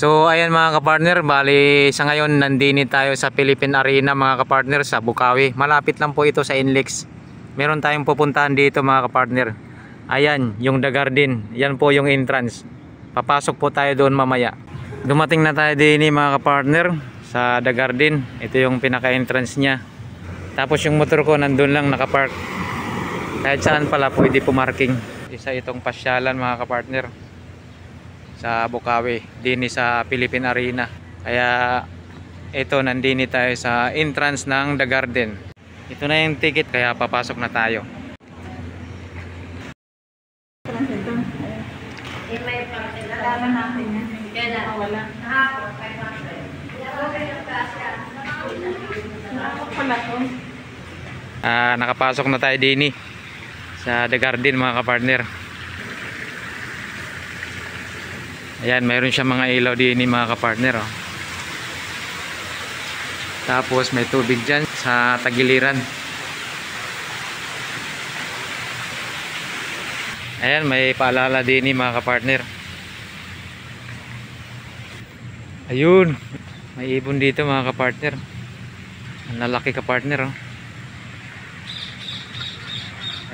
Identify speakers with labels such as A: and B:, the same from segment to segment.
A: So ayan mga kapartner, bali sa ngayon nandini tayo sa Philippine Arena mga kapartner sa Bukawi. Malapit lang po ito sa Inlex. Meron tayong pupuntahan dito mga kapartner. Ayan, yung The Garden. Yan po yung entrance. Papasok po tayo doon mamaya. Dumating na tayo din mga kapartner sa The Garden. Ito yung pinaka-entrance niya. Tapos yung motor ko nandun lang nakapark. Kahit saan pala pwede pumarking. Isa itong pasyalan mga kapartner sa Bukawi, din sa Philippine Arena. Kaya ito, nandini tayo sa entrance ng The Garden. Ito na yung ticket, kaya papasok na tayo. Nakapasok na tayo din sa The Garden mga kapartner. Ayan, mayroon siya mga ilaw din mga kapartner. Oh. Tapos may tubig dyan sa tagiliran. Ayan, may paalala din mga kapartner. Ayun, may ibon dito mga kapartner. Ang lalaki kapartner. Oh.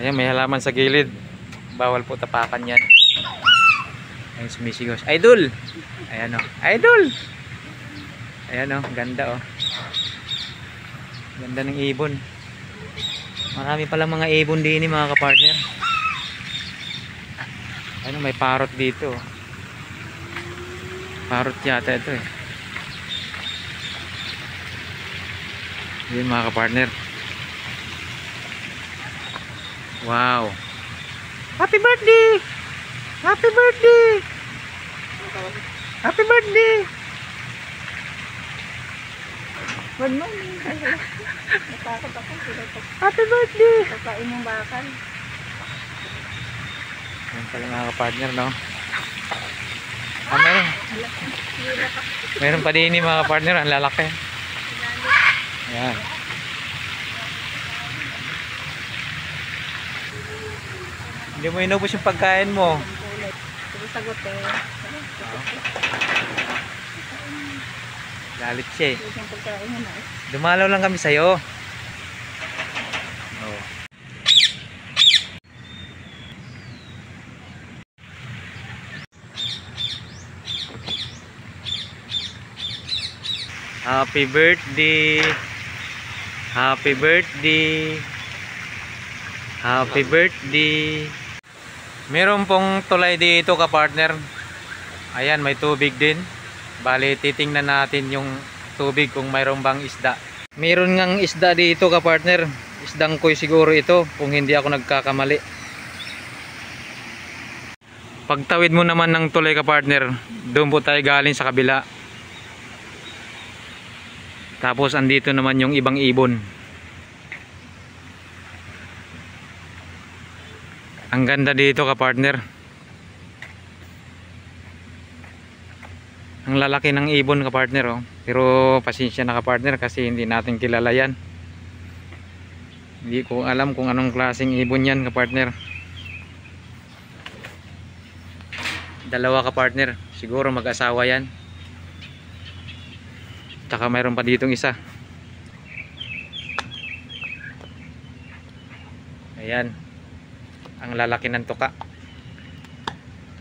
A: Ayan, may halaman sa gilid. Bawal po tapakan yan. Ayan, sumisigos. Idol! Ayan o. Idol! Ayan o. Ganda o. Ganda ng ibon. Marami pala mga ibon din mga kapartner. Ayan o. May parrot dito. Parrot yata ito eh. Ayan mga kapartner. Wow! Happy birthday! Happy birthday! Happy birthday!
B: Good morning. Natakot ako.
A: Happy birthday!
B: Kakain yung bakal.
A: Yan pala mga kapartner, no? Meron pa din mga kapartner, ang lalaki. Yan. Hindi mo inubos yung pagkain mo.
B: Sagot eh.
A: Galit siya eh. Dumalaw lang kami sa'yo. Oh. Happy birthday. Happy birthday. Happy birthday. Meron pong tulay dito kapartner. Ayan, may tubig din. Bali, titingnan natin yung tubig kung mayroon bang isda. Meron ngang isda dito kapartner. Isdang koy siguro ito kung hindi ako nagkakamali. Pagtawid mo naman ng tulay kapartner, doon po tayo galing sa kabila. Tapos andito naman yung ibang ibon. Ang ganda dito kapartner. Ang lalaki ng ibon kapartner oh. Pero pasensya na kapartner kasi hindi natin kilala yan. Hindi ko alam kung anong klaseng ibon yan kapartner. Dalawa kapartner. Siguro mag-asawa yan. Tsaka mayroon pa ditong isa. Ayan. Ang lalaki ng tuka.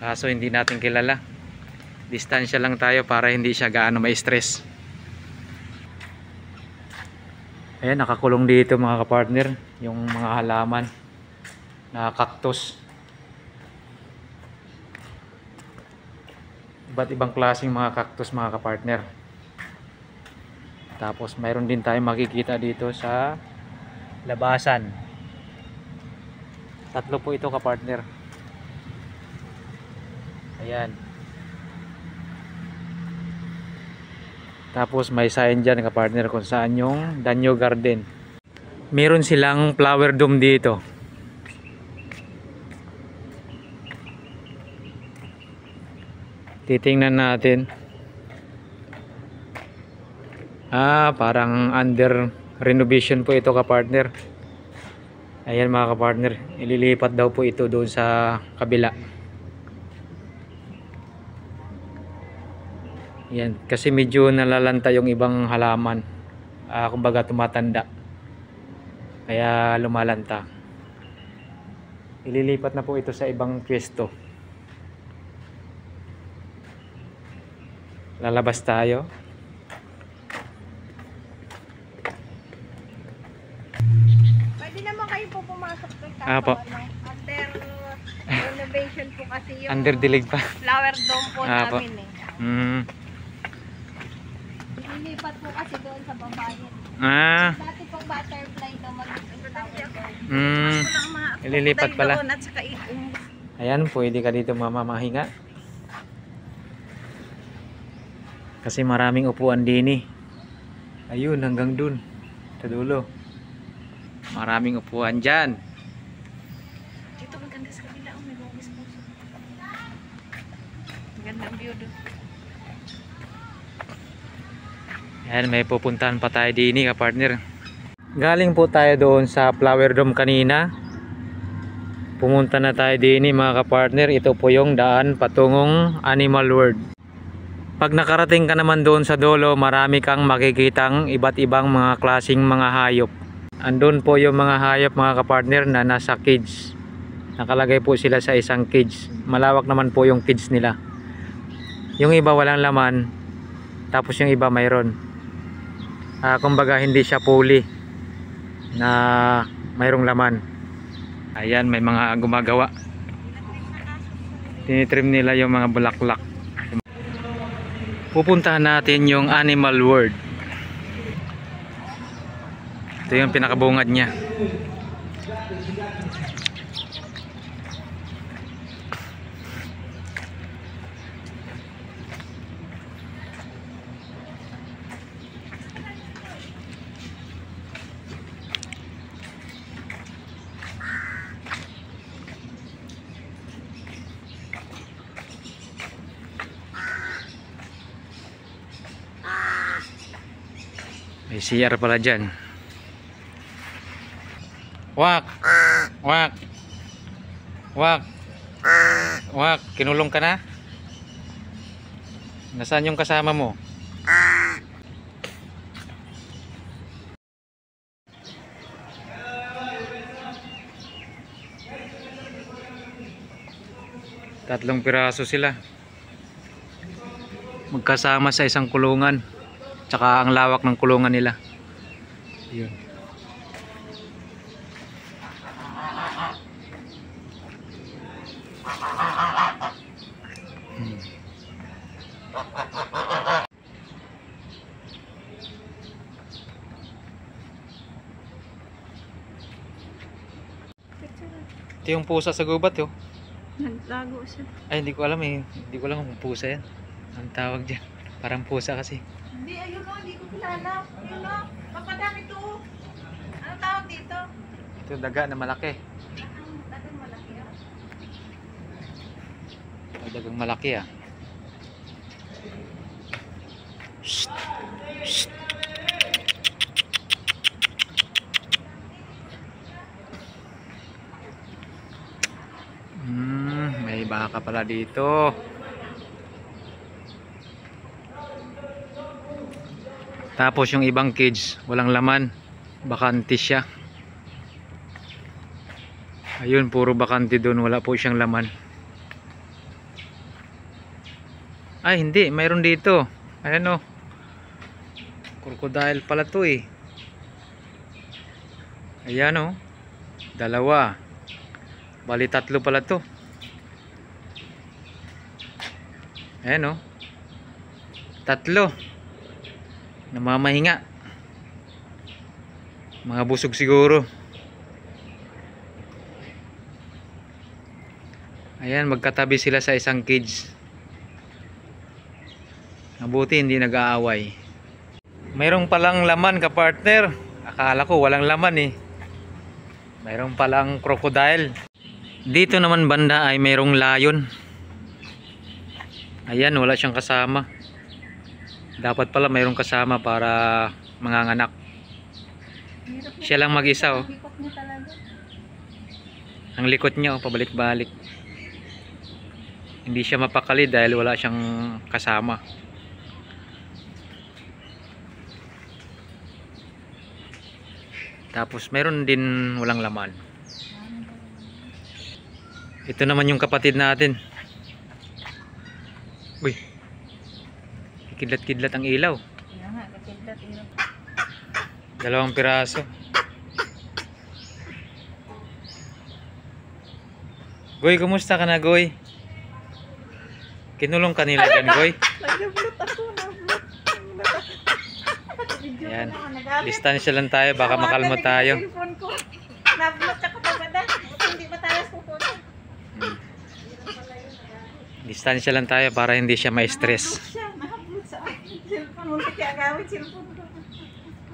A: Kaso hindi natin kilala. Distansya lang tayo para hindi siya gaano ma-stress. Ayan, nakakulong dito mga kapartner. Yung mga halaman na cactus. Iba't ibang klaseng mga cactus mga kapartner. Tapos mayroon din tayo makikita dito sa labasan. Tatlo po ito kapartner. Ayan. Tapos may sign dyan kapartner kung saan yung Danyo Garden. Meron silang flower dome dito. Titingnan natin. Parang under renovation po ito kapartner. Ayan mga kapartner, ililipat daw po ito doon sa kabila. Yan, kasi medyo nalalanta yung ibang halaman. Kumbaga tumatanda. Kaya lumalanta. Ililipat na po ito sa ibang pwesto. Lalabas tayo.
B: Pwede naman kayo po pumasok doon kaso
A: Apo.
B: under renovation po kasi yung
A: Under dilig pa.
B: flower dome po
A: Apo.
B: namin eh.
A: Mm.
B: Lilipat po kasi doon sa babayan. Dati pong butterfly daw mag-flower dome.
A: Mm. Ililipat pala.
B: Doon at saka yung
A: Ayan, pwede ka dito mamamahinga. Kasi maraming upuan din eh. Ayun, hanggang dun. Sa dulo. Maraming upuan dyan.
B: dito maganda sa kabila. Oh, may longis po. Magandang view doon.
A: Ayan, may pupuntahan pa tayo din eh, partner. Galing po tayo doon sa flower dome kanina. Pumunta na tayo din mga kapartner. Ito po yung daan patungong Animal World. Pag nakarating ka naman doon sa dulo, marami kang makikitang iba't ibang mga klaseng mga hayop. Andun po yung mga hayop mga kapartner na nasa cage. Nakalagay po sila sa isang cage. Malawak naman po yung cage nila. Yung iba walang laman, tapos yung iba mayroon. Kumbaga hindi siya fully na mayroong laman. Ayan, may mga gumagawa. Tinitrim nila yung mga bulaklak. Pupuntahan natin yung Animal World. Ito yung pinakabungad niya. May CR pala dyan. Wak! Wak! Wak! Wak! Kinulong ka na? Nasaan yung kasama mo? Tatlong piraso sila. Magkasama sa isang kulungan. Tsaka ang lawak ng kulungan nila. Yun. Ito yung pusa sa gubat yo.
B: Naglago siya.
A: Ay, hindi ko alam eh. Hindi ko alam kung pusa yan. Ang tawag dyan. Parang pusa kasi.
B: Hindi, ayun o, hindi ko kilala. Ayun o, papadami to. Ano tawag dito?
A: Ito yung daga na malaki.
B: Dagang malaki o.
A: Ay, dagang malaki ah. Shh. Shh. May baka pala dito. Tapos yung ibang cage walang laman, bakante siya. Ayun, puro bakante doon, wala po siyang laman. Ay hindi, mayroon dito. Ayan o, crocodile pala to eh. Ayan o, dalawa, bali tatlo pala to. Ayan o, tatlo. Namamahinga. Mga busog siguro. Ayan, magkatabi sila sa isang cage. Mabuti hindi nag-aaway. Mayroong palang laman ka-partner. Akala ko walang laman eh. Mayroong palang crocodile. Dito naman banda ay mayroong lion. Ayan, wala siyang kasama. Dapat pala mayroong kasama para manganganak. Siya lang mag-isa oh.
B: Likot niya talaga.
A: Ang likot niya oh, pabalik-balik. Hindi siya mapakali dahil wala siyang kasama. Tapos meron din walang laman. Ito naman yung kapatid natin. Uy. Kidlat-kidlat ang ilaw.
B: Kaya nga, kakidlat ilaw.
A: 2 piraso. Goy, kumusta ka na, Goy? Kinulong ka nila dyan, Goy?
B: Nag-vlog ako, nag-vlog.
A: Ayan. Distansya lang tayo, baka makalma tayo.
B: Na-vlog ako pa ba? Hindi ba tayo pupunta?
A: Distansya lang tayo para hindi siya ma-stress.
B: Na-upload sa akin. Cellphone, huwag kaya gawin cellphone ko.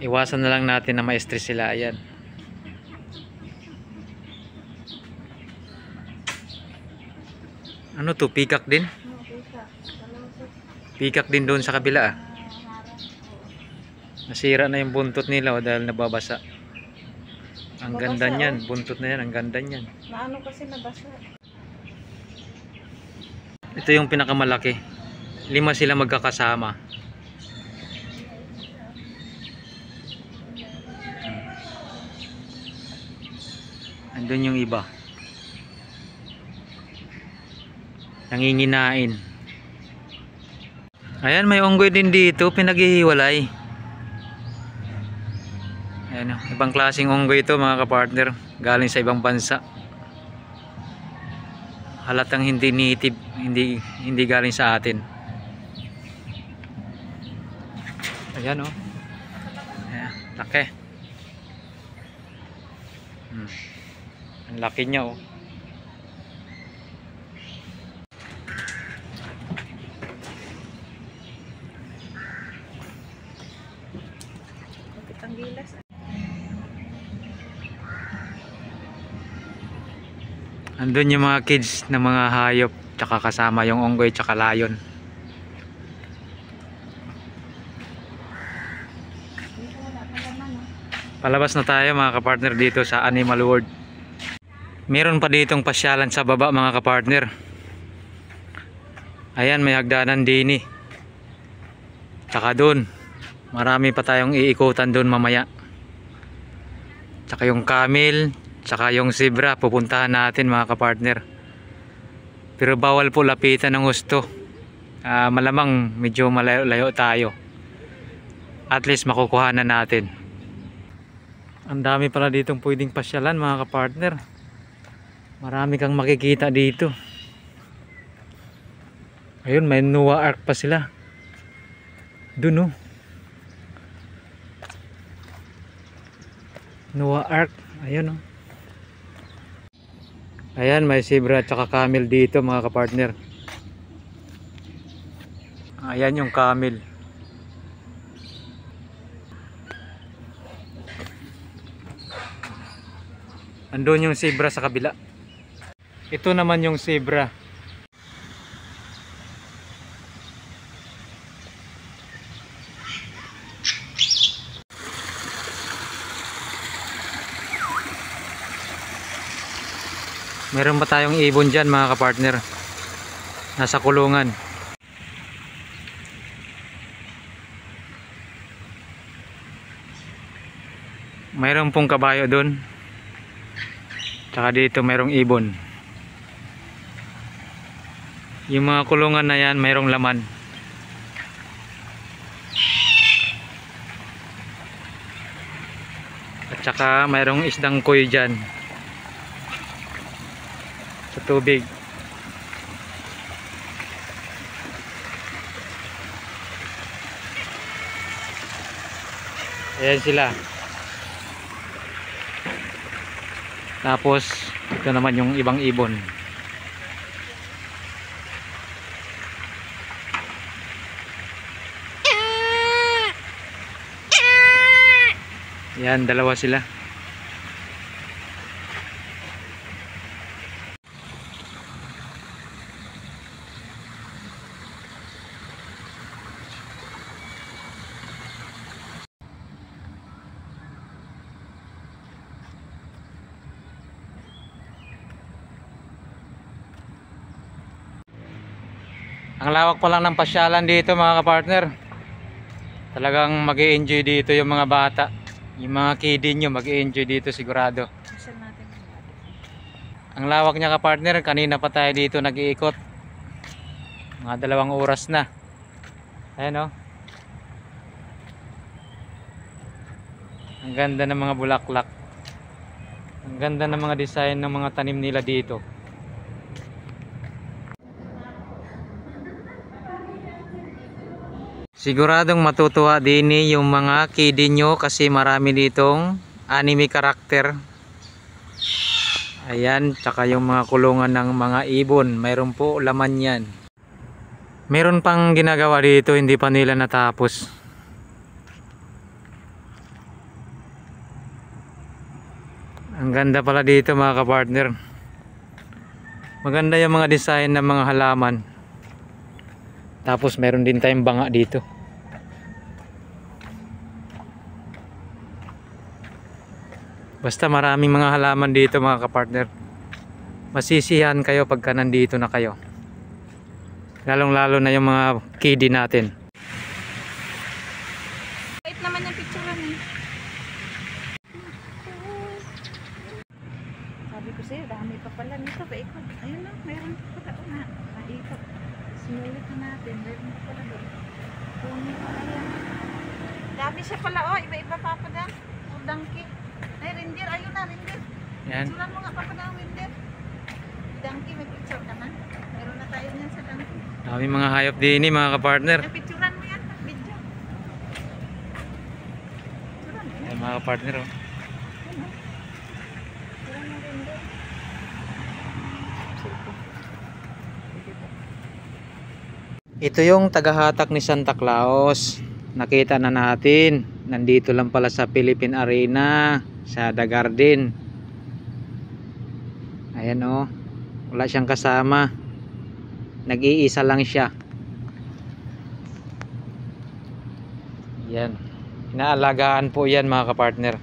A: Iwasan na lang natin na ma-stress sila. Ayan. Ano to? Peacock din? Peacock din doon sa kabila ah. Nasira na yung buntot nila dahil nababasa. Ang ganda niyan. Buntot na yan. Ang ganda niyan.
B: Naano kasi nabasa.
A: Ito yung pinakamalaki. 5 sila magkakasama. Andun yung iba. Nanginginain. Ayan, may unggoy din dito. Pinaghihiwalay. Ayan, ibang klaseng unggoy ito mga kapartner. Galing sa ibang bansa. Halatang hindi native, hindi galing sa atin. Ayan oh. Ayan, laki. Ang laki niya oh.
B: Ang gilas.
A: Andun yung mga kids na mga hayop, tsaka kasama yung unggoy tsaka layon. Palabas na tayo mga kapartner dito sa Animal World. Meron pa ditong pasyalan sa baba mga kapartner. Ayan, may hagdanan din eh. Tsaka dun, marami pa tayong iikutan dun mamaya. Tsaka yung camel, tsaka yung zebra, pupuntahan natin mga kapartner. Pero bawal po lapitan ng gusto. Malamang medyo malayo tayo. At least makukuha na natin. Ang dami pala ditong pwedeng pasyalan mga kapartner. Marami kang makikita dito. Ayun, may Noah Ark pa sila. Dun oh. Noah Ark. Ayun oh. Ayan, may zebra at saka camel dito mga kapartner. Ayan yung camel. Andun yung zebra sa kabila. Ito naman yung zebra. Meron pa tayong ibon dyan mga kapartner. Nasa kulungan. Mayroon pong kabayo dun. Tsaka dito mayroong ibon. Yung mga kulungan na yan mayroong laman. At saka mayroong isdang koy dyan sa tubig. Ayan sila. Tapos ito naman yung ibang ibon. Yan, dalawa sila. Ang lawak pa lang ng pasyalan dito mga kapartner. Talagang mag-i-enjoy dito yung mga bata. Yung mga kiddie nyo mag-enjoy dito sigurado.
B: Isa natin.
A: Ang lawak niya ka-partner, kanina pa tayo dito nag-iikot. Mga 2 oras na. Ayan o. Ang ganda ng mga bulaklak. Ang ganda ng mga design ng mga tanim nila dito. Siguradong matutuwa din yung mga kiddie nyo kasi marami ditong anime karakter. Ayan, tsaka yung mga kulungan ng mga ibon, mayroon po laman yan. Meron pang ginagawa dito, hindi pa nila natapos. Ang ganda pala dito mga kapartner. Maganda yung mga design ng mga halaman. Tapos meron din tayong banga dito. Basta maraming mga halaman dito mga kapartner. Masisiyahan kayo pagka nandito na kayo. Lalong lalo na yung mga kiddie natin.
B: Wait naman yung picture eh. Sabi ko sa'yo, dami pa pala nito. Paikot. Ayun lang, mayroon pa pala na. Paikot. Sinulit na natin. Mayroon pa pala doon. Kunin ko na yan. Dami siya pala. Oh, iba-iba pa pa dyan. O, donkey. Ay, reindeer. Ayun na, reindeer.
A: Yan.
B: Picturean mo nga pa pa ng reindeer. Donkey, may picture ka na. Meron na tayo niyan sa donkey.
A: Dami mga hayop din mga kapartner.
B: May picturean mo yan. Video. Picturean mo yan.
A: Ayan mga kapartner oh. Ito yung tagahatak ni Santa Claus. Nakita na natin. Nandito lang pala sa Philippine Arena, sa The Garden. Ayan oh. Wala siyang kasama. Nag-iisa lang siya. Yan. Inaalagaan po yan mga kapartner.